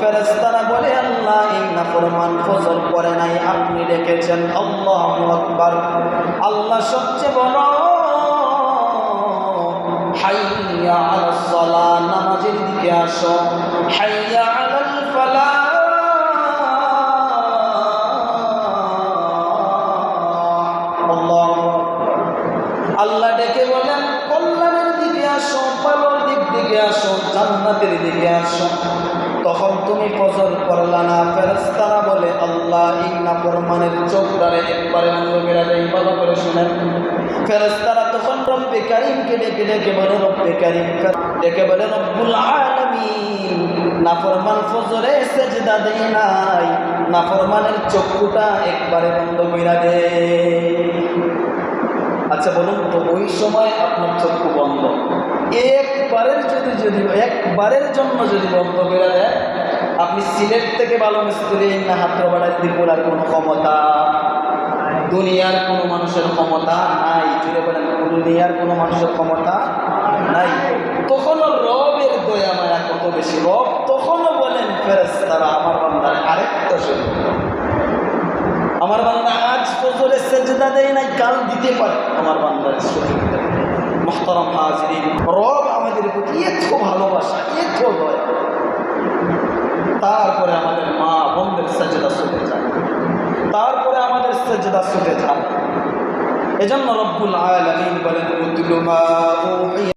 ফেরেশতারা বলে, আল্লাহ এই নাফরমান ফজর পড়ে নাই, আপনি ডেকেছেন। আল্লাহু আকবার। আল্লাহ সবচেয়ে বড়। হাইয়া আলাস সালাহ, নামাজের দিকে আসো। হাইয়া আলাল ফালাহ, আল্লাহু আকবার। আল্লাহ ডেকে বলেন, কল্যাণের দিকে আসো, ভালোর দিক দিকে আসো, জান্নাতের দিকে আসো। তখন তুমি ফজর পড়লা না। ফেরেশতারা বলে, আল্লাহ এই নাফরমানের চোখটারে একবারে বন্ধ করে দেই। ভালো করে শুনেন। ফেরেশতারা তখন রব্বে কারীমকে ডেকে ডেকে বলে, রব্বে কারীম, ডেকে বলে, রব্বুল আলামিন, নাফরমান ফজরে সেজদা দেয় নাই, নাফরমানের চক্ষুটা একবারে বন্ধ করে দে। আচ্ছা বলুন তো, ওই সময় আপনার চক্ষু বন্ধ, একবারের জন্য যদি বন্ধ করে দেয়, আপনি সিলেট থেকে ভালো মিস্ত্রি না হাত বাড়ায় দিবুর আর কোনো ক্ষমতা, দুনিয়ার কোনো মানুষের ক্ষমতা নাই। জুড়ে বলেন, দুনিয়ার কোনো মানুষের ক্ষমতা নাই। তখনও রবের দয়া মায়া কত বেশি। রব তখনও বলেন, ফেরেশতারা আমার বান্দার আরেকটা শুনুন, আমার বান্দা আজ ফজরে সেজদা দেয় নাই, কাল দিতে পারে আমার বান্দার সুযোগ দেয়। মুহতারাম হাজিরিন, রব আমাদের প্রতি এত ভালোবাসা, এত দয়া, তারপরে আমাদের মা বোনদের সেজদা ছুটে যায়, তারপরে আমাদের সেজদা ছুটে যায়। এজন্য রব্বুল আলামিন বলেন,